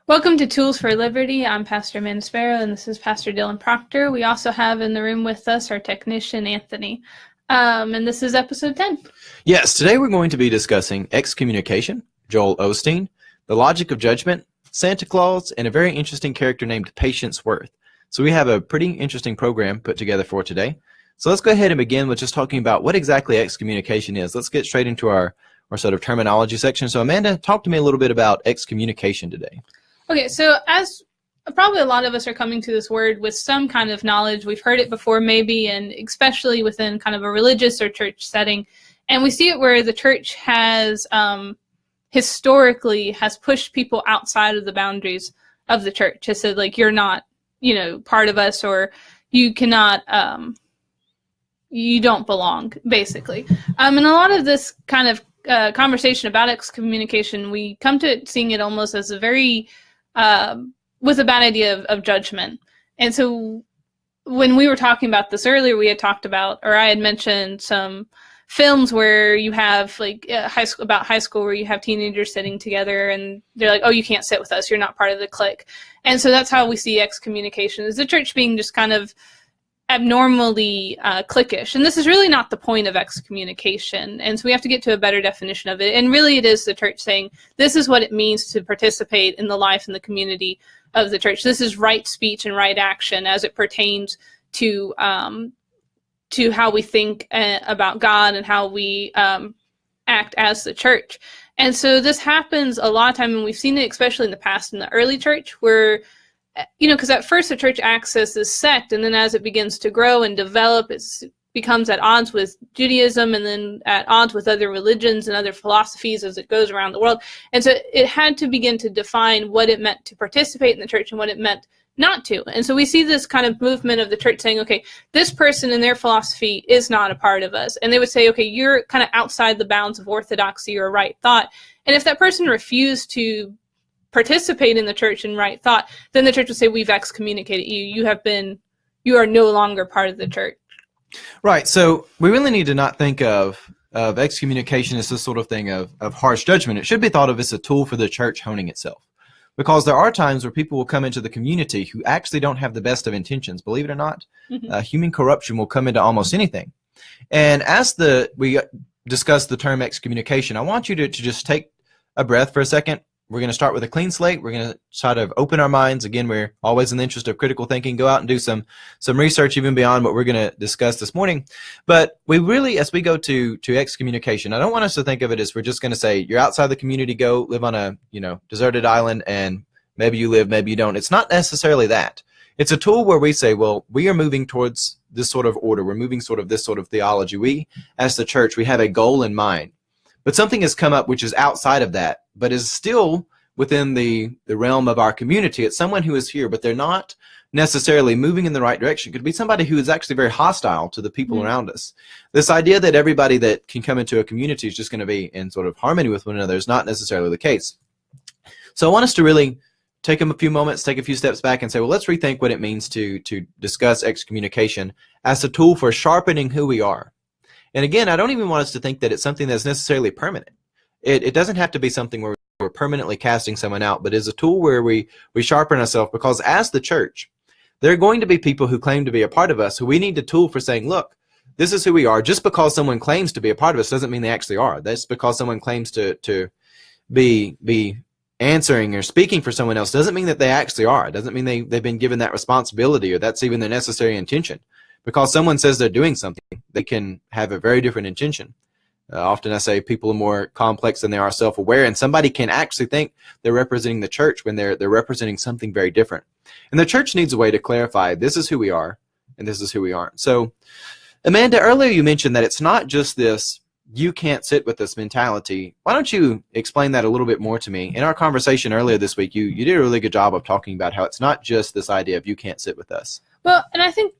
Welcome to Tools for Liberty. I'm Pastor Amanda Sparrow, and this is Pastor Dylan Proctor. We also have in the room with us our technician, Anthony. And this is episode 10. Yes, today we're going to be discussing Excommunication, Joel Osteen, the logic of judgment, Santa Claus, and a very interesting character named Patience Worth. So we have a pretty interesting program put together for today. So let's go ahead and begin with just talking about what exactly excommunication is. Let's get straight into our sort of terminology section. So Amanda, talk to me a little bit about excommunication today. Okay, so as probably a lot of us are coming to this word with some kind of knowledge, we've heard it before maybe, and especially within kind of a religious or church setting. And we see it where the church has historically has pushed people outside of the boundaries of the church. Has said, like, you're not, part of us, or you cannot, you don't belong, basically. And a lot of this kind of conversation about excommunication, we come to it seeing it almost as a very with a bad idea of judgment. And so when we were talking about this earlier, we had talked about, or I had mentioned some films where you have like high school where you have teenagers sitting together and they're like, oh, you can't sit with us, you're not part of the clique. And so that's how we see excommunication, is the church being just kind of abnormally cliquish. And this is really not the point of excommunication. And so we have to get to a better definition of it. And really it is the church saying, this is what it means to participate in the life and the community of the church. This is right speech and right action as it pertains to how we think about God and how we act as the church. And so this happens a lot of time, and we've seen it especially in the past in the early church, where because at first the church acts as this sect, and then as it begins to grow and develop, it becomes at odds with Judaism, and then at odds with other religions and other philosophies as it goes around the world. And so it had to begin to define what it meant to participate in the church and what it meant not to. And so we see this kind of movement of the church saying, okay, this person and their philosophy is not a part of us. And they would say, okay, you're kind of outside the bounds of orthodoxy or right thought. And if that person refused to participate in the church in right thought, then the church would say, we've excommunicated you. You are no longer part of the church. Right. So we really need to not think of excommunication as this sort of thing of harsh judgment. It should be thought of as a tool for the church honing itself. Because there are times where people will come into the community who actually don't have the best of intentions. Believe it or not, human corruption will come into almost anything. And as we discuss the term excommunication, I want you to just take a breath for a second. We're going to start with a clean slate. We're going to try to open our minds. Again, we're always in the interest of critical thinking. Go out and do some research even beyond what we're going to discuss this morning. But we really, as we go to excommunication, I don't want us to think of it as we're just going to say, you're outside the community, go live on a deserted island, and maybe you live, maybe you don't. It's not necessarily that. It's a tool where we say, well, we are moving towards this sort of order. We're moving sort of this sort of theology. We, as the church, we have a goal in mind. But something has come up which is outside of that, but is still within the realm of our community. It's someone who is here, but they're not necessarily moving in the right direction. It could be somebody who is actually very hostile to the people around us. This idea that everybody that can come into a community is just going to be in sort of harmony with one another is not necessarily the case. So I want us to really take a few moments, take a few steps back and say, well, let's rethink what it means to discuss excommunication as a tool for sharpening who we are. And again, I don't even want us to think that it's something that's necessarily permanent. It doesn't have to be something where we're permanently casting someone out, but is a tool where we sharpen ourselves, because as the church, there are going to be people who claim to be a part of us who we need a tool for saying, look, this is who we are. Just because someone claims to be a part of us doesn't mean they actually are. That's because someone claims to be answering or speaking for someone else doesn't mean that they actually are. It doesn't mean they've been given that responsibility or that's even their necessary intention. Because someone says they're doing something, they can have a very different intention. Often I say people are more complex than they are self-aware, and somebody can actually think they're representing the church when they're representing something very different. And the church needs a way to clarify, this is who we are, and this is who we aren't. So, Amanda, earlier you mentioned that it's not just this, you can't sit with us mentality. Why don't you explain that a little bit more to me? In our conversation earlier this week, you did a really good job of talking about how it's not just this idea of you can't sit with us. Well, and I think,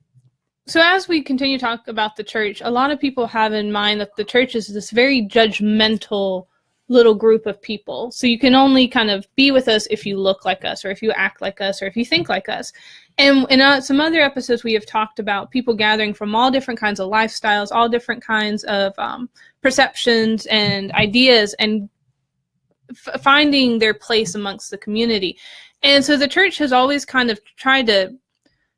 so as we continue to talk about the church, a lot of people have in mind that the church is this very judgmental little group of people. So you can only kind of be with us if you look like us, or if you act like us, or if you think like us. And in some other episodes, we have talked about people gathering from all different kinds of lifestyles, all different kinds of perceptions and ideas, and finding their place amongst the community. And so the church has always kind of tried to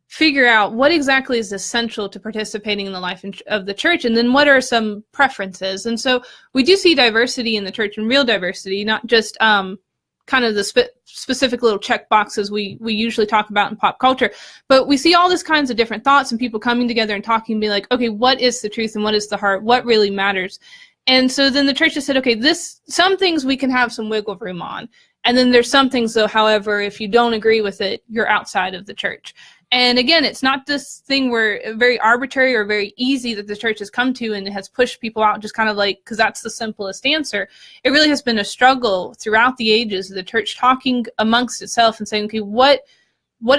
figure out what exactly is essential to participating in the life of the church, and then what are some preferences. And so we do see diversity in the church, and real diversity, not just kind of the specific little check boxes we usually talk about in pop culture, but we see all these kinds of different thoughts and people coming together and talking and be like, okay, what is the truth and what is the heart? What really matters? And so then the church has said, okay, some things we can have some wiggle room on. And then there's some things, though, however, if you don't agree with it, you're outside of the church. And again, it's not this thing where very arbitrary or very easy that the church has come to and has pushed people out just kind of like, because that's the simplest answer. It really has been a struggle throughout the ages of the church talking amongst itself and saying, okay, what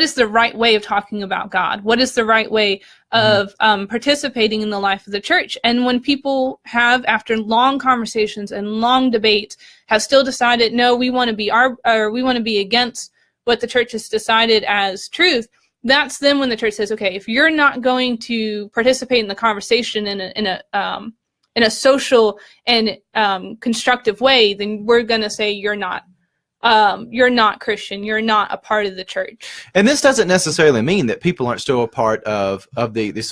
is the right way of talking about God? What is the right way of participating in the life of the church? And when people have, after long conversations and long debates, have still decided, no, we want to be against what the church has decided as truth, that's then when the church says, okay, if you're not going to participate in the conversation in a social and constructive way, then we're going to say you're not Christian. You're not a part of the church. And this doesn't necessarily mean that people aren't still a part of the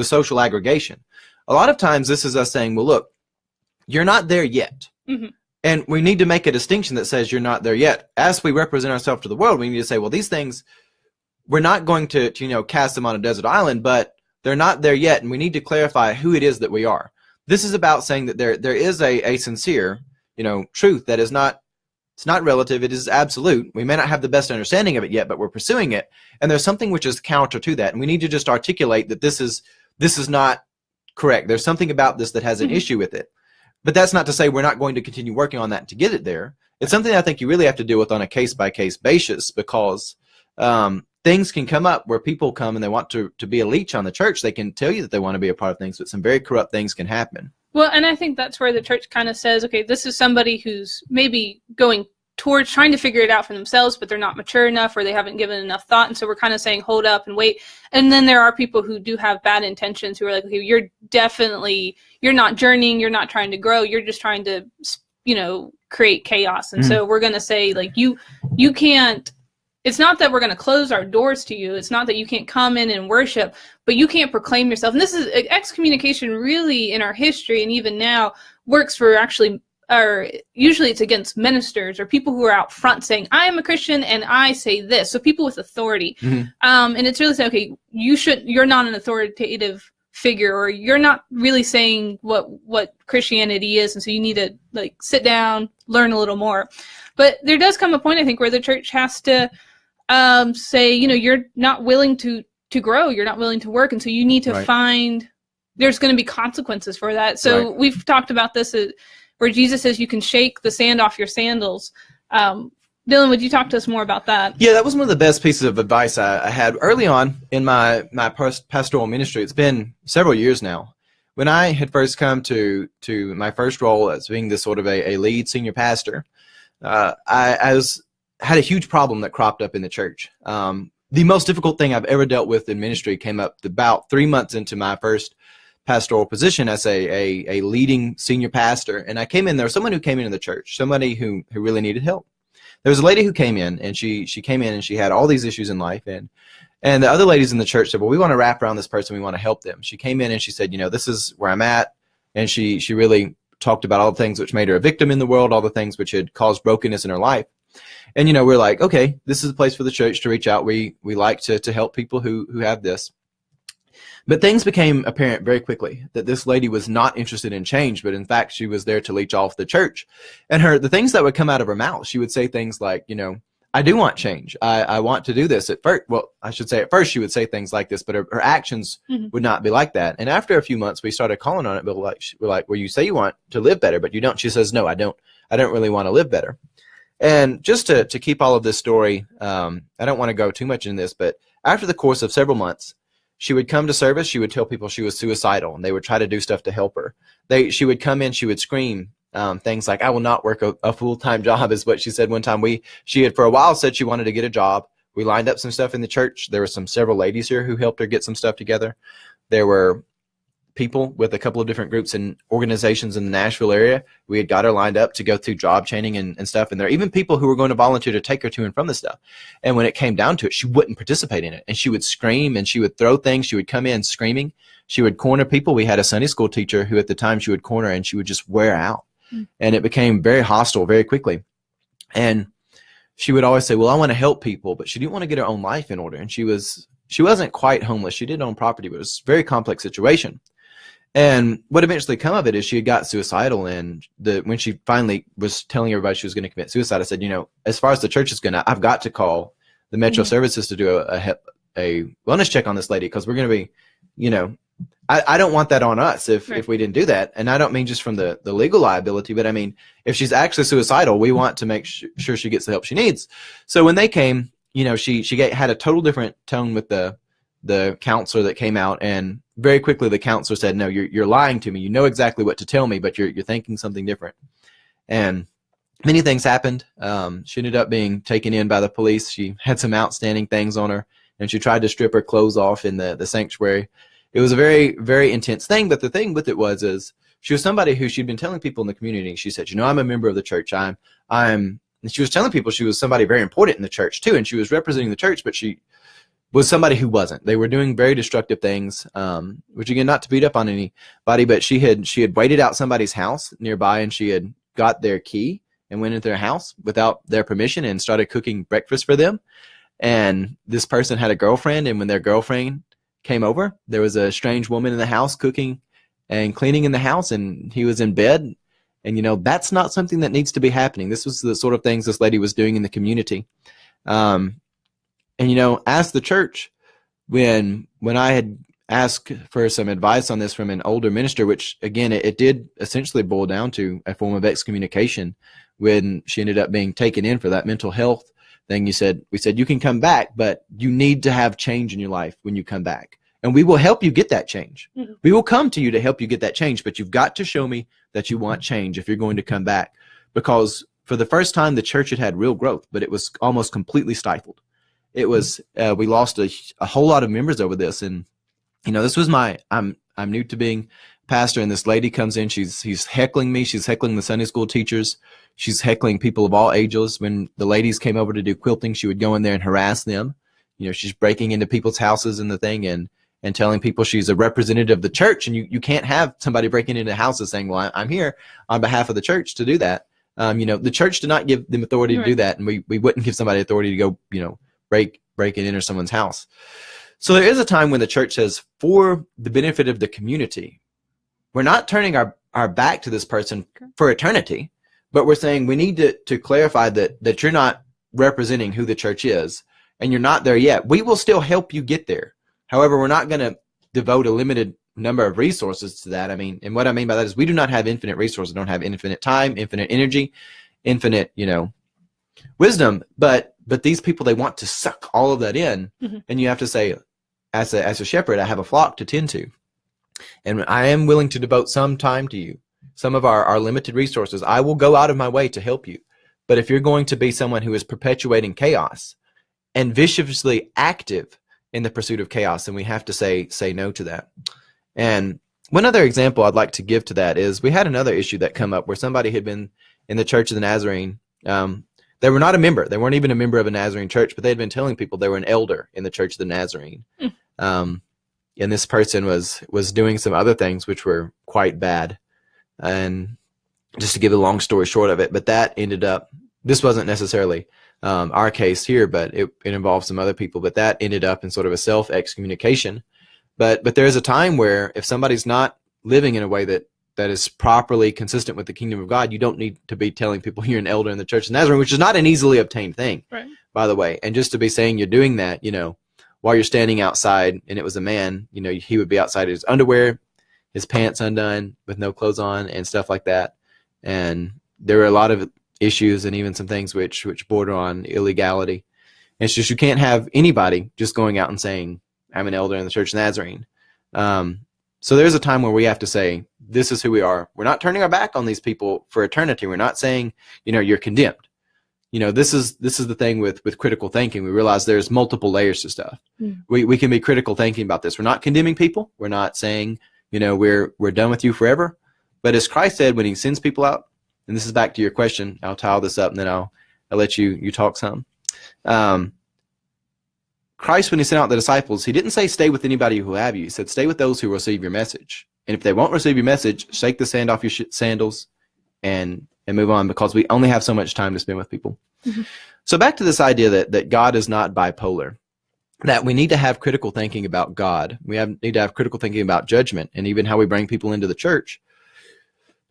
social aggregation. A lot of times this is us saying, well, look, you're not there yet. Mm-hmm. And we need to make a distinction that says you're not there yet. As we represent ourselves to the world, we need to say, well, these things, we're not going to cast them on a desert island, but they're not there yet, and we need to clarify who it is that we are. This is about saying that there is a sincere, truth that is not, it's not relative, it is absolute. We may not have the best understanding of it yet, but we're pursuing it, and there's something which is counter to that, and we need to just articulate that this is not correct. There's something about this that has an issue with it. But that's not to say we're not going to continue working on that to get it there. It's something I think you really have to deal with on a case-by-case basis, because things can come up where people come and they want to be a leech on the church. They can tell you that they want to be a part of things, but some very corrupt things can happen. Well, and I think that's where the church kind of says, okay, this is somebody who's maybe going towards trying to figure it out for themselves, but they're not mature enough or they haven't given enough thought. And so we're kind of saying, hold up and wait. And then there are people who do have bad intentions who are like, okay, you're not journeying, you're not trying to grow, you're just trying to, create chaos. And so we're going to say, like, you can't, it's not that we're going to close our doors to you. It's not that you can't come in and worship, but you can't proclaim yourself. And this is excommunication really in our history and even now works for usually it's against ministers or people who are out front saying, I am a Christian and I say this. So people with authority. Mm-hmm. And it's really saying, okay, you're not an authoritative figure, or you're not really saying what Christianity is. And so you need to sit down, learn a little more. But there does come a point, I think, where the church has to say, you're not willing to grow, you're not willing to work, and so you need to find, there's going to be consequences for that. So we've talked about this where Jesus says you can shake the sand off your sandals. Dylan, would you talk to us more about that? Yeah, that was one of the best pieces of advice I had early on in my pastoral ministry. It's been several years now. When I had first come to my first role as being this sort of a lead senior pastor, I had a huge problem that cropped up in the church. The most difficult thing I've ever dealt with in ministry came up about 3 months into my first pastoral position as a leading senior pastor. And I came in, there was someone who came into the church, somebody who really needed help. There was a lady who came in, and she came in and she had all these issues in life. And the other ladies in the church said, well, we want to wrap around this person. We want to help them. She came in and she said, this is where I'm at. And she really talked about all the things which made her a victim in the world, all the things which had caused brokenness in her life. And, we're like, okay, this is a place for the church to reach out. We like to help people who have this. But things became apparent very quickly that this lady was not interested in change, but in fact, she was there to leech off the church. And the things that would come out of her mouth, she would say things like, I do want change. I want to do this at first. Well, I should say at first she would say things like this, but her actions would not be like that. And after a few months, we started calling on it. But we're like, well, you say you want to live better, but you don't. She says, no, I don't really want to live better. And just to keep all of this story, I don't want to go too much in this, but after the course of several months, she would come to service. She would tell people she was suicidal, and they would try to do stuff to help her. She would come in. She would scream things like, I will not work a full-time job, is what she said one time. She had for a while said she wanted to get a job. We lined up some stuff in the church. There were several ladies here who helped her get some stuff together. There were people with a couple of different groups and organizations in the Nashville area. We had got her lined up to go through job training and stuff. And there are even people who were going to volunteer to take her to and from this stuff. And when it came down to it, she wouldn't participate in it. And she would scream and she would throw things. She would come in screaming. She would corner people. We had a Sunday school teacher who at the time she would corner and she would just wear out. And it became very hostile very quickly. And she would always say, well, I want to help people, but she didn't want to get her own life in order. And she wasn't quite homeless. She did own property, but it was a very complex situation. And what eventually come of it is she had got suicidal. And when she finally was telling everybody she was going to commit suicide, I said, as far as the church is going to, I've got to call the Metro Services to do a wellness check on this lady, because we're going to be, I don't want that on us if we didn't do that. And I don't mean just from the legal liability, but I mean, if she's actually suicidal, we want to make sure she gets the help she needs. So when they came, she had a total different tone with the counselor that came out, and very quickly the counselor said, no, you're lying to me. You know exactly what to tell me, but you're thinking something different. And many things happened. She ended up being taken in by the police. She had some outstanding things on her, and she tried to strip her clothes off in the sanctuary. It was a very, very intense thing, but the thing with it is she was somebody who she'd been telling people in the community. She said, I'm a member of the church. And she was telling people she was somebody very important in the church too, and she was representing the church, but she was somebody who wasn't. They were doing very destructive things, which again, not to beat up on anybody, but she had waited out somebody's house nearby, and she had got their key and went into their house without their permission and started cooking breakfast for them. And this person had a girlfriend, and when their girlfriend came over, there was a strange woman in the house cooking and cleaning in the house, and he was in bed. And, that's not something that needs to be happening. This was the sort of things this lady was doing in the community. And, as the church, when I had asked for some advice on this from an older minister, which, again, it did essentially boil down to a form of excommunication when she ended up being taken in for that mental health thing. We said, you can come back, but you need to have change in your life when you come back. And we will help you get that change. Mm-hmm. We will come to you to help you get that change, but you've got to show me that you want change if you're going to come back. Because for the first time, the church had real growth, but it was almost completely stifled. It was, we lost a whole lot of members over this. And, this was I'm new to being pastor, and this lady comes in, she's heckling me. She's heckling the Sunday school teachers. She's heckling people of all ages. When the ladies came over to do quilting, she would go in there and harass them. She's breaking into people's houses and the thing, and telling people she's a representative of the church, and you can't have somebody breaking into houses saying, well, I'm here on behalf of the church to do that. The church did not give them authority to do that, and we wouldn't give somebody authority to go, break and enter someone's house. So there is a time when the church says, for the benefit of the community, we're not turning our back to this person for eternity, but we're saying we need to clarify that you're not representing who the church is, and you're not there yet. We will still help you get there. However, we're not going to devote a limited number of resources to that. And what I mean by that is we do not have infinite resources. We don't have infinite time, infinite energy, infinite, wisdom. But these people, they want to suck all of that in. Mm-hmm. And you have to say, as a shepherd, I have a flock to tend to. And I am willing to devote some time to you, some of our limited resources. I will go out of my way to help you. But if you're going to be someone who is perpetuating chaos and viciously active in the pursuit of chaos, and we have to say no to that. And one other example I'd like to give to that is we had another issue that come up where somebody had been in the Church of the Nazarene. They were not a member. They weren't even a member of a Nazarene church, but they had been telling people they were an elder in the Church of the Nazarene. And this person was doing some other things which were quite bad. And just to give a long story short of it, but that ended up, this wasn't necessarily our case here, but it involved some other people, but that ended up in sort of a self-excommunication. But there is a time where if somebody's not living in a way that is properly consistent with the kingdom of God, you don't need to be telling people you're an elder in the Church of Nazarene, which is not an easily obtained thing, right, by the way. And just to be saying you're doing that, while you're standing outside, and it was a man, he would be outside in his underwear, his pants undone, with no clothes on, and stuff like that. And there were a lot of issues and even some things which border on illegality. And it's just, you can't have anybody just going out and saying, I'm an elder in the Church of Nazarene. So there's a time where we have to say, this is who we are. We're not turning our back on these people for eternity. We're not saying, you're condemned. This is the thing with critical thinking. We realize there's multiple layers to stuff. We can be critical thinking about this. We're not condemning people. We're not saying, we're done with you forever. But as Christ said when he sends people out, and this is back to your question, I'll tie all this up and then I'll let you talk some. Christ, when he sent out the disciples, he didn't say stay with anybody who will have you. He said stay with those who receive your message. And if they won't receive your message, shake the sand off your sandals and move on, because we only have so much time to spend with people. Mm-hmm. So back to this idea that God is not bipolar, that we need to have critical thinking about God. Need to have critical thinking about judgment and even how we bring people into the church.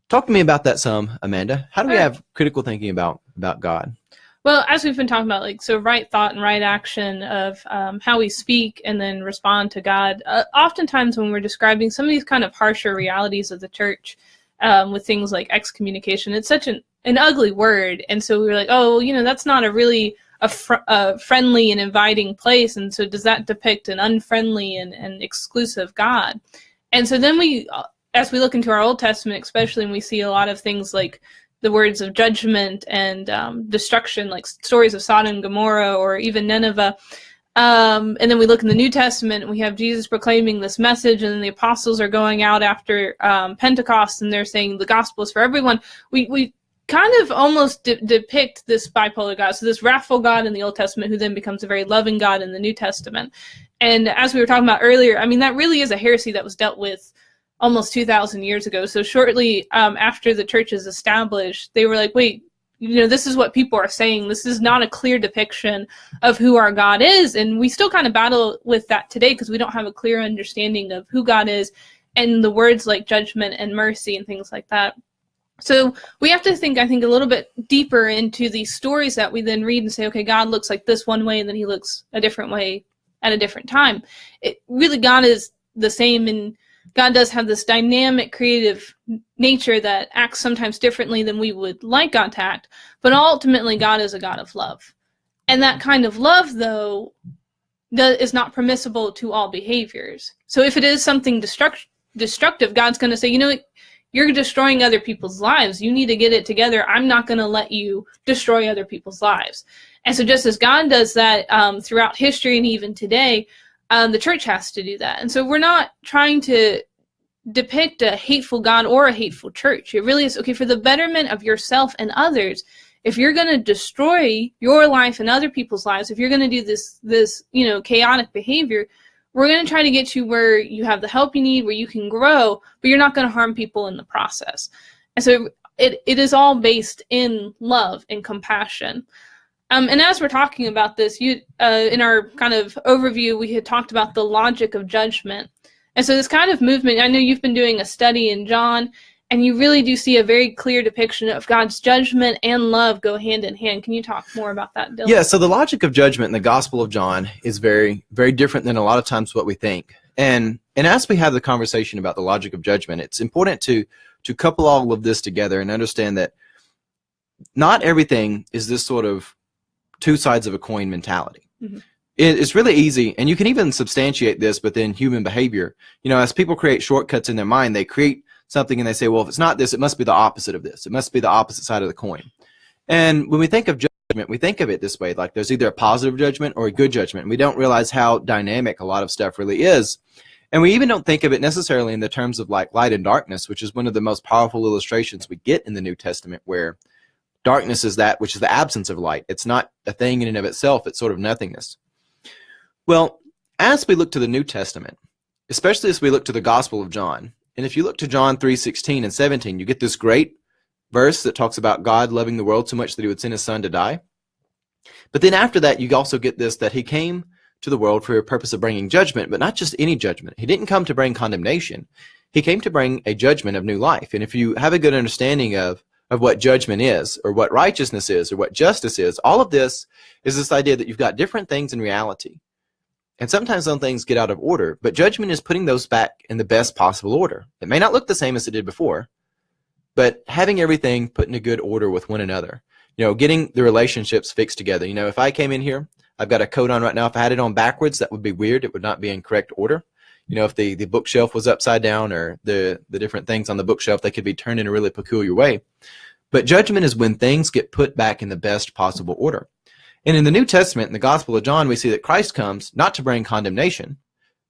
Talk to me about that some, Amanda. How do we have critical thinking about God? Well, as we've been talking about, so right thought and right action of how we speak and then respond to God. Oftentimes when we're describing some of these kind of harsher realities of the church with things like excommunication, it's such an ugly word. And so we were like, that's not a friendly and inviting place. And so does that depict an unfriendly and exclusive God? And so then as we look into our Old Testament, especially, when we see a lot of things like the words of judgment and destruction, like stories of Sodom and Gomorrah or even Nineveh. And then we look in the New Testament and we have Jesus proclaiming this message, and then the apostles are going out after Pentecost and they're saying the gospel is for everyone. We kind of almost depict this bipolar God. So this wrathful God in the Old Testament who then becomes a very loving God in the New Testament. And as we were talking about earlier, that really is a heresy that was dealt with almost 2,000 years ago. So shortly after the church is established, they were like, wait, this is what people are saying. This is not a clear depiction of who our God is. And we still kind of battle with that today because we don't have a clear understanding of who God is and the words like judgment and mercy and things like that. So we have to think, I think, a little bit deeper into these stories that we then read and say, okay, God looks like this one way and then he looks a different way at a different time. God is the same, and God does have this dynamic, creative nature that acts sometimes differently than we would like God to act. But ultimately, God is a God of love. And that kind of love, though, is not permissible to all behaviors. So if it is something destructive, God's going to say, you're destroying other people's lives. You need to get it together. I'm not going to let you destroy other people's lives. And so just as God does that throughout history and even today, the church has to do that. And so we're not trying to depict a hateful God or a hateful church. It really is, okay, for the betterment of yourself and others, if you're going to destroy your life and other people's lives, if you're going to do this chaotic behavior, we're going to try to get you where you have the help you need, where you can grow, but you're not going to harm people in the process. And so it is all based in love and compassion. And as we're talking about this, in our kind of overview, we had talked about the logic of judgment. And so this kind of movement, I know you've been doing a study in John, and you really do see a very clear depiction of God's judgment and love go hand in hand. Can you talk more about that, Dylan? Yeah, so the logic of judgment in the Gospel of John is very, very different than a lot of times what we think. And as we have the conversation about the logic of judgment, it's important to couple all of this together and understand that not everything is this sort of two sides of a coin mentality. Mm-hmm. It's really easy, and you can even substantiate this within human behavior. As people create shortcuts in their mind, they create something and they say, well, if it's not this, it must be the opposite of this. It must be the opposite side of the coin. And when we think of judgment, we think of it this way, like there's either a positive judgment or a good judgment. And we don't realize how dynamic a lot of stuff really is. And we even don't think of it necessarily in the terms of like light and darkness, which is one of the most powerful illustrations we get in the New Testament, where darkness is that which is the absence of light. It's not a thing in and of itself. It's sort of nothingness. Well, as we look to the New Testament, especially as we look to the Gospel of John, and if you look to John 3:16 and 17, you get this great verse that talks about God loving the world so much that he would send his son to die. But then after that, you also get this, that he came to the world for a purpose of bringing judgment, but not just any judgment. He didn't come to bring condemnation. He came to bring a judgment of new life. And if you have a good understanding of what judgment is, or what righteousness is, or what justice is, all of this is this idea that you've got different things in reality. And sometimes some things get out of order, but judgment is putting those back in the best possible order. It may not look the same as it did before, but having everything put in a good order with one another. Getting the relationships fixed together. If I came in here, I've got a coat on right now. If I had it on backwards, that would be weird. It would not be in correct order. If the bookshelf was upside down, or the different things on the bookshelf, they could be turned in a really peculiar way. But judgment is when things get put back in the best possible order. And in the New Testament, in the Gospel of John, we see that Christ comes not to bring condemnation,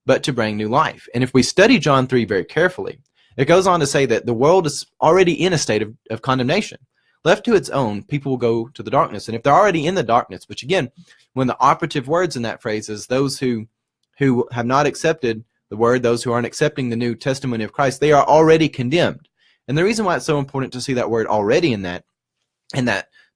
but to bring new life. And if we study John 3 very carefully, it goes on to say that the world is already in a state of condemnation. Left to its own, people will go to the darkness. And if they're already in the darkness, which again, when the operative words in that phrase is those who have not accepted the word, those who aren't accepting the new testimony of Christ, they are already condemned. And the reason why it's so important to see that word already in that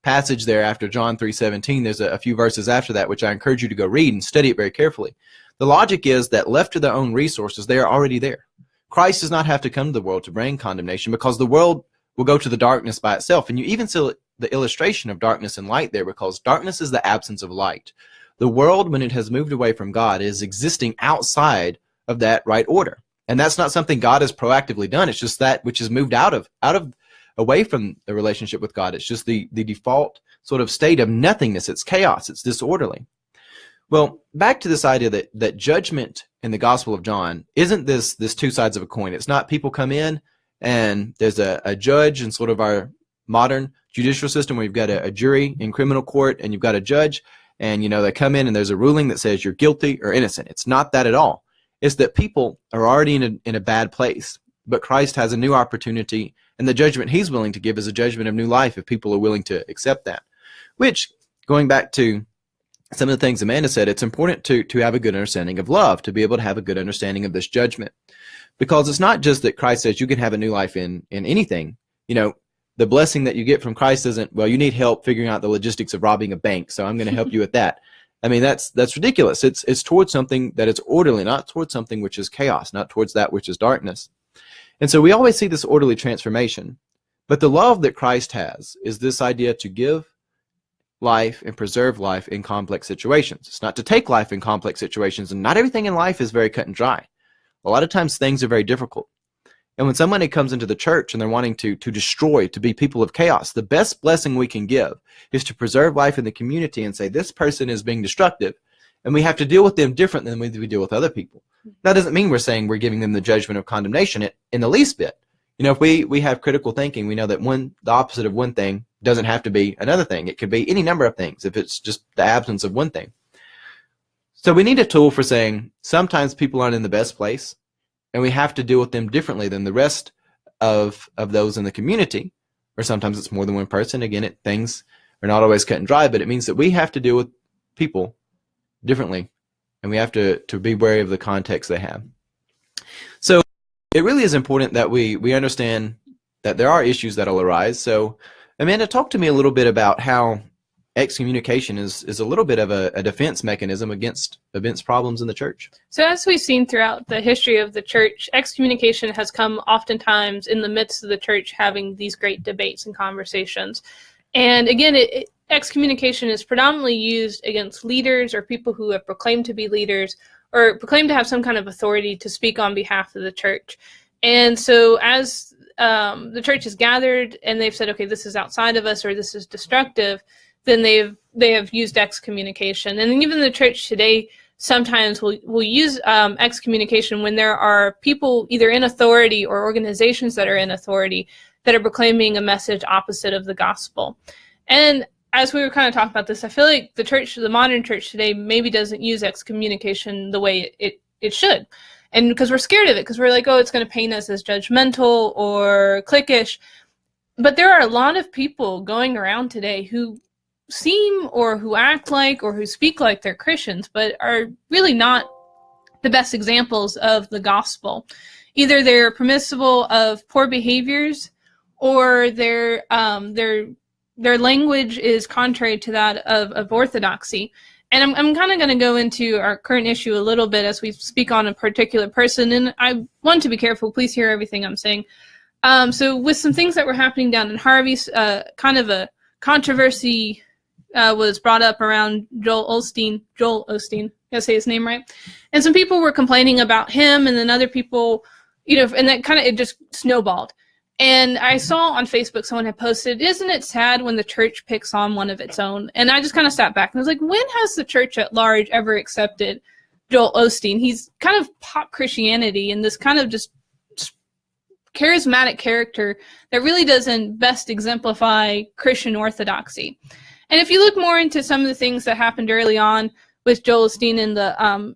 passage there after John 3:17, there's a few verses after that, which I encourage you to go read and study it very carefully. The logic is that left to their own resources, they are already there. Christ does not have to come to the world to bring condemnation, because the world will go to the darkness by itself. And you even see the illustration of darkness and light there, because darkness is the absence of light. The world, when it has moved away from God, is existing outside of that right order. And that's not something God has proactively done. It's just that which is moved away from the relationship with God. It's just the default sort of state of nothingness. It's chaos. It's disorderly. Well, back to this idea that judgment in the Gospel of John isn't this two sides of a coin. It's not people come in and there's a judge in sort of our modern judicial system where you've got a jury in criminal court and you've got a judge, and they come in and there's a ruling that says you're guilty or innocent. It's not that at all. It's that people are already in a bad place, but Christ has a new opportunity, and the judgment he's willing to give is a judgment of new life if people are willing to accept that. Which, going back to some of the things Amanda said, it's important to have a good understanding of love, to be able to have a good understanding of this judgment. Because it's not just that Christ says you can have a new life in anything. The blessing that you get from Christ isn't, well, you need help figuring out the logistics of robbing a bank, so I'm going to help you with that. I mean, that's ridiculous. It's towards something that is orderly, not towards something which is chaos, not towards that which is darkness. And so we always see this orderly transformation. But the love that Christ has is this idea to give life and preserve life in complex situations. It's not to take life in complex situations, and not everything in life is very cut and dry. A lot of times things are very difficult. And when somebody comes into the church and they're wanting to destroy, to be people of chaos, the best blessing we can give is to preserve life in the community and say, this person is being destructive, and we have to deal with them different than we deal with other people. That doesn't mean we're saying we're giving them the judgment of condemnation in the least bit. If we have critical thinking, we know that the opposite of one thing doesn't have to be another thing. It could be any number of things if it's just the absence of one thing. So we need a tool for saying sometimes people aren't in the best place, and we have to deal with them differently than the rest of those in the community. Or sometimes it's more than one person. Again, things are not always cut and dry, but it means that we have to deal with people differently, and we have to be wary of the context they have. So it really is important that we understand that there are issues that will arise. So Amanda, talk to me a little bit about how excommunication is a little bit of a defense mechanism against problems in the church. So as we've seen throughout the history of the church, excommunication has come oftentimes in the midst of the church having these great debates and conversations. And again, excommunication is predominantly used against leaders or people who have proclaimed to be leaders or proclaimed to have some kind of authority to speak on behalf of the church. And so as the church is gathered and they've said, okay, this is outside of us or this is destructive, then they have used excommunication. And even the church today sometimes will use excommunication when there are people either in authority or organizations that are in authority that are proclaiming a message opposite of the gospel. And as we were kind of talking about this, I feel like the modern church today maybe doesn't use excommunication the way it should. And because we're scared of it, because we're like, oh, it's going to paint us as judgmental or cliquish. But there are a lot of people going around today who seem or who act like or who speak like they're Christians, but are really not the best examples of the gospel. Either they're permissible of poor behaviors, or their language is contrary to that of orthodoxy. And I'm kind of going to go into our current issue a little bit as we speak on a particular person, and I want to be careful. Please hear everything I'm saying. So with some things that were happening down in Harvey's, kind of a controversy was brought up around Joel Osteen, I say his name right. And some people were complaining about him, and then other people, and that kind of, it just snowballed. And I saw on Facebook someone had posted, isn't it sad when the church picks on one of its own? And I just kind of sat back and was like, when has the church at large ever accepted Joel Osteen? He's kind of pop Christianity and this kind of just charismatic character that really doesn't best exemplify Christian orthodoxy. And if you look more into some of the things that happened early on with Joel Osteen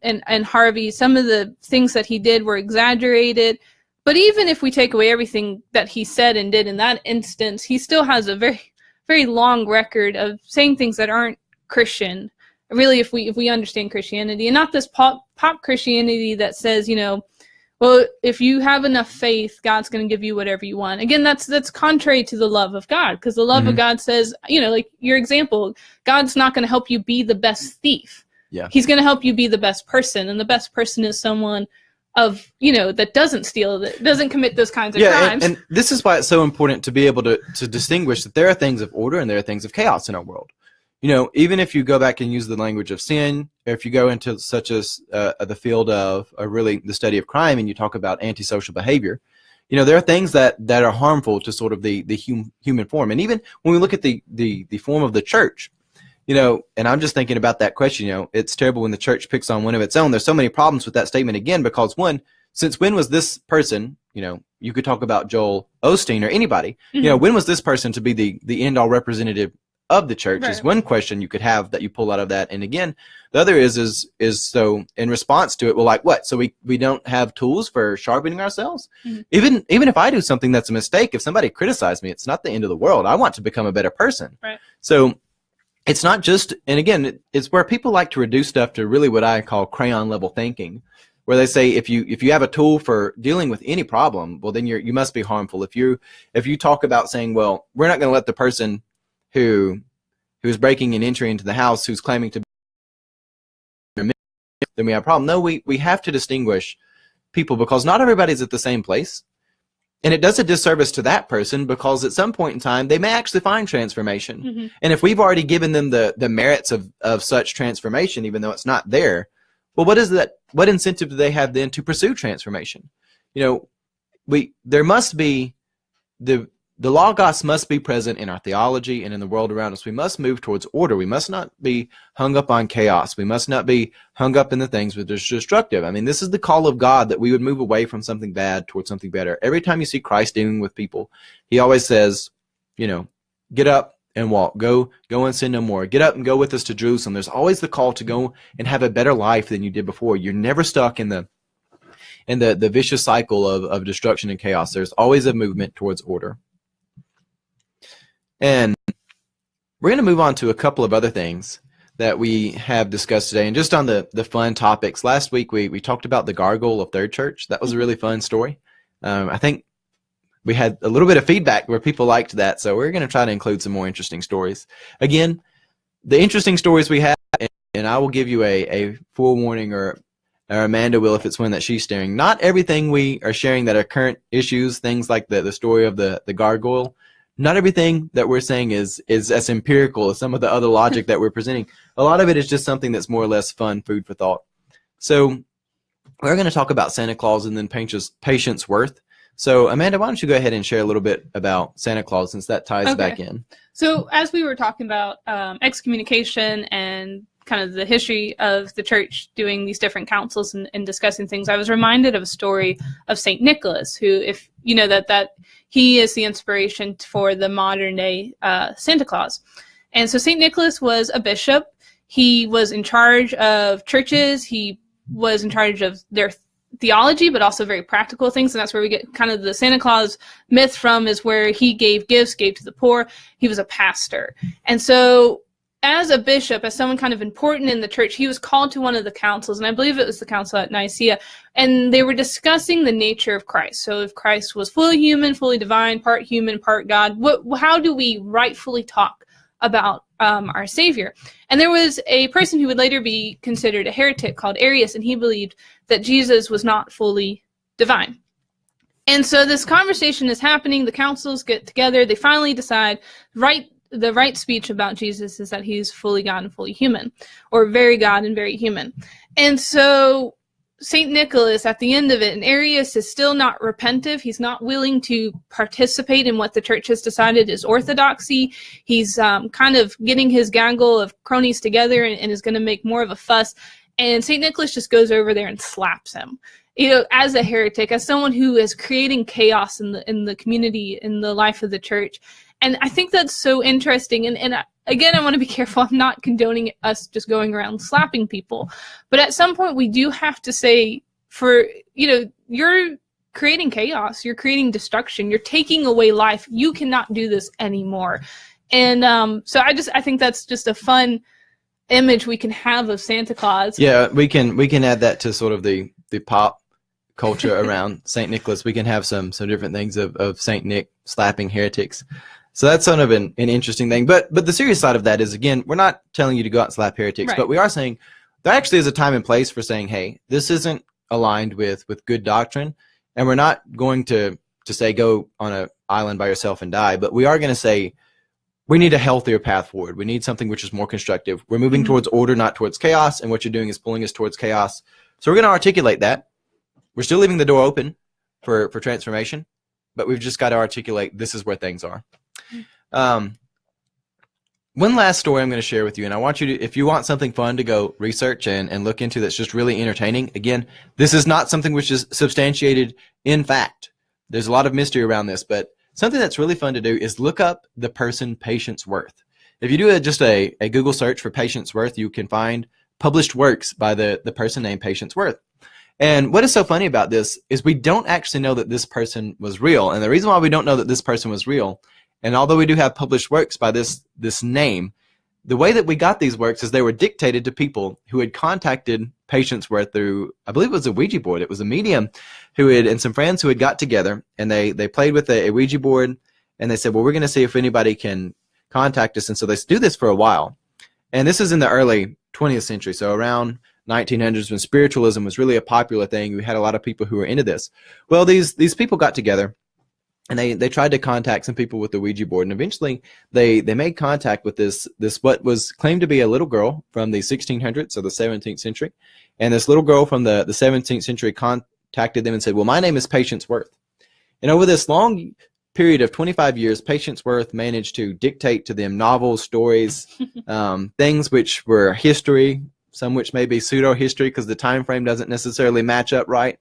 and Harvey. Some of the things that he did were exaggerated. But even if we take away everything that he said and did in that instance, he still has a very, very long record of saying things that aren't Christian. Really, if we understand Christianity, and not this pop Christianity that says, well, if you have enough faith, God's going to give you whatever you want. Again, that's contrary to the love of God, because the love of God says, like your example, God's not going to help you be the best thief. Yeah. He's going to help you be the best person, and the best person is someone that doesn't steal, that doesn't commit those kinds of crimes. And this is why it's so important to be able to distinguish that there are things of order and there are things of chaos in our world. Even if you go back and use the language of sin, or if you go into such as the field of really the study of crime and you talk about antisocial behavior, there are things that are harmful to sort of the human form. And even when we look at the form of the church, and I'm just thinking about that question, it's terrible when the church picks on one of its own. There's so many problems with that statement again, because one, since when was this person, you could talk about Joel Osteen or anybody, when was this person to be the end all representative of the church? Right. Is one question you could have that you pull out of that. And again, the other is so in response to it, well, like what? So we don't have tools for sharpening ourselves? Even if I do something that's a mistake, if somebody criticizes me, it's not the end of the world. I want to become a better person. Right. So it's not just, and again, it's where people like to reduce stuff to really what I call crayon level thinking, where they say if you have a tool for dealing with any problem, well, then you must be harmful. If you talk about saying, well, we're not going to let the person who is breaking and entering into the house, who's claiming to be, then we have a problem. No, we have to distinguish people, because not everybody's at the same place. And it does a disservice to that person, because at some point in time, they may actually find transformation. And if we've already given them the merits of such transformation, even though it's not there, well, what incentive do they have then to pursue transformation? There must be the Logos must be present in our theology and in the world around us. We must move towards order. We must not be hung up on chaos. We must not be hung up in the things that are destructive. I mean, this is the call of God, that we would move away from something bad towards something better. Every time you see Christ dealing with people, he always says, get up and walk. Go and sin no more. Get up and go with us to Jerusalem. There's always the call to go and have a better life than you did before. You're never stuck in the vicious cycle of destruction and chaos. There's always a movement towards order. And we're going to move on to a couple of other things that we have discussed today. And just on the fun topics, last week we talked about the gargoyle of Third Church. That was a really fun story. I think we had a little bit of feedback where people liked that, so we're going to try to include some more interesting stories. Again, the interesting stories we have, and I will give you a forewarning, or Amanda will if it's one that she's sharing. Not everything we are sharing that are current issues, things like the story of the gargoyle, not everything that we're saying is as empirical as some of the other logic that we're presenting. A lot of it is just something that's more or less fun, food for thought. So we're going to talk about Santa Claus and then Patience Worth. So Amanda, why don't you go ahead and share a little bit about Santa Claus, since that ties back in. So as we were talking about excommunication and kind of the history of the church doing these different councils and discussing things, I was reminded of a story of St. Nicholas, who, if you know that he is the inspiration for the modern day Santa Claus. And so St. Nicholas was a bishop. He was in charge of churches. He was in charge of their theology, but also very practical things. And that's where we get kind of the Santa Claus myth from, is where he gave gifts, gave to the poor. He was a pastor. And so as a bishop, as someone kind of important in the church, he was called to one of the councils, and I believe it was the council at Nicaea, and they were discussing the nature of Christ. So if Christ was fully human, fully divine, part human, part God, how do we rightfully talk about our Savior? And there was a person who would later be considered a heretic called Arius, and he believed that Jesus was not fully divine. And so this conversation is happening. The councils get together. They finally decide, the right speech about Jesus is that he's fully God and fully human, or very God and very human. And so St. Nicholas, at the end of it, and Arius is still not repentive. He's not willing to participate in what the church has decided is orthodoxy. He's kind of getting his gaggle of cronies together and is going to make more of a fuss. And St. Nicholas just goes over there and slaps him. As a heretic, as someone who is creating chaos in the community, in the life of the church. And I think that's so interesting. And again, I want to be careful. I'm not condoning us just going around slapping people. But at some point, we do have to say, you're creating chaos. You're creating destruction. You're taking away life. You cannot do this anymore. And so I think that's just a fun image we can have of Santa Claus. Yeah, we can add that to sort of the pop culture around St. Nicholas. We can have some different things of St. Nick slapping heretics. So that's sort of an interesting thing. But the serious side of that is, again, we're not telling you to go out and slap heretics, right. But we are saying there actually is a time and place for saying, hey, this isn't aligned with good doctrine, and we're not going to say go on an island by yourself and die, but we are going to say we need a healthier path forward. We need something which is more constructive. We're moving towards order, not towards chaos, and what you're doing is pulling us towards chaos. So we're going to articulate that. We're still leaving the door open for transformation, but we've just got to articulate this is where things are. One last story I'm going to share with you, and I want you to, if you want something fun to go research and look into that's just really entertaining, again, this is not something which is substantiated in fact. There's a lot of mystery around this, but something that's really fun to do is look up the person Patience Worth. If you do just a Google search for Patience Worth, you can find published works by the person named Patience Worth. And what is so funny about this is we don't actually know that this person was real. And the reason why we don't know that this person was real, and although we do have published works by this name, the way that we got these works is they were dictated to people who had contacted Patience Worth through, I believe it was a Ouija board. It was a medium and some friends who had got together, and they played with a Ouija board, and they said, well, we're going to see if anybody can contact us. And so they do this for a while. And this is in the early 20th century, so around 1900s, when spiritualism was really a popular thing. We had a lot of people who were into this. Well, these people got together, and they tried to contact some people with the Ouija board, and eventually they made contact with this what was claimed to be a little girl from the 1600s, so the 17th century. And this little girl from the 17th century contacted them and said, well, my name is Patience Worth. And over this long period of 25 years, Patience Worth managed to dictate to them novels, stories, things which were history, some which may be pseudo-history because the time frame doesn't necessarily match up right.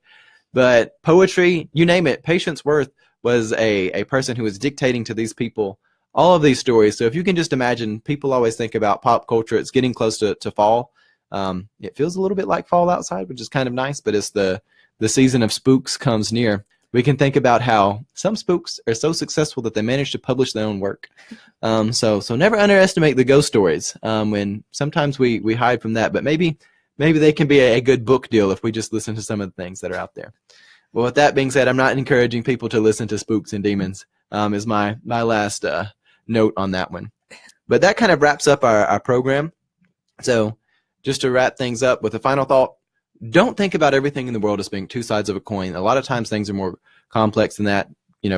But poetry, you name it, Patience Worth was a person who was dictating to these people all of these stories. So if you can just imagine, people always think about pop culture, it's getting close to fall. It feels a little bit like fall outside, which is kind of nice, but as the season of spooks comes near, we can think about how some spooks are so successful that they manage to publish their own work. So never underestimate the ghost stories, when sometimes we hide from that, but maybe they can be a good book deal if we just listen to some of the things that are out there. Well, with that being said, I'm not encouraging people to listen to spooks and demons, is my last note on that one. But that kind of wraps up our program. So just to wrap things up with a final thought, don't think about everything in the world as being two sides of a coin. A lot of times things are more complex than that.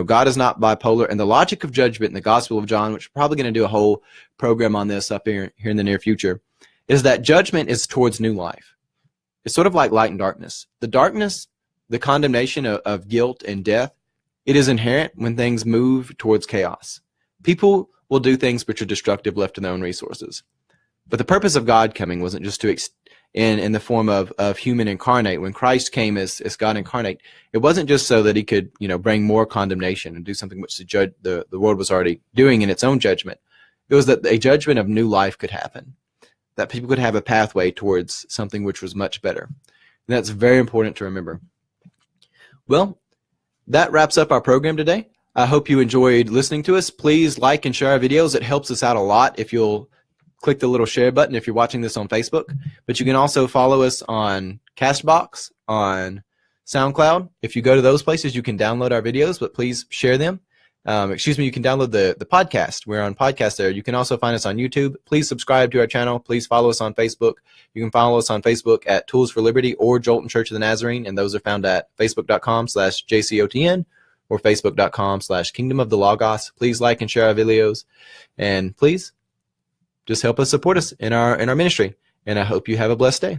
God is not bipolar, and the logic of judgment in the Gospel of John, which we're probably going to do a whole program on this up here in the near future, is that judgment is towards new life. It's sort of like light and darkness. The darkness, the condemnation of guilt and death, it is inherent when things move towards chaos. People will do things which are destructive left to their own resources. But the purpose of God coming wasn't just to in the form of human incarnate. When Christ came as God incarnate, it wasn't just so that he could bring more condemnation and do something which the world was already doing in its own judgment. It was that a judgment of new life could happen, that people could have a pathway towards something which was much better. And that's very important to remember. Well, that wraps up our program today. I hope you enjoyed listening to us. Please like and share our videos. It helps us out a lot if you'll click the little share button if you're watching this on Facebook. But you can also follow us on Castbox, on SoundCloud. If you go to those places, you can download our videos, but please share them. You can download the podcast. We're on podcast there. You can also find us on YouTube. Please subscribe to our channel. Please follow us on Facebook. You can follow us on Facebook at Tools for Liberty or Jolton Church of the Nazarene, and those are found at facebook.com/JCOTN or facebook.com/Kingdom of the Logos. Please like and share our videos, and please just help us support us in our ministry. And I hope you have a blessed day.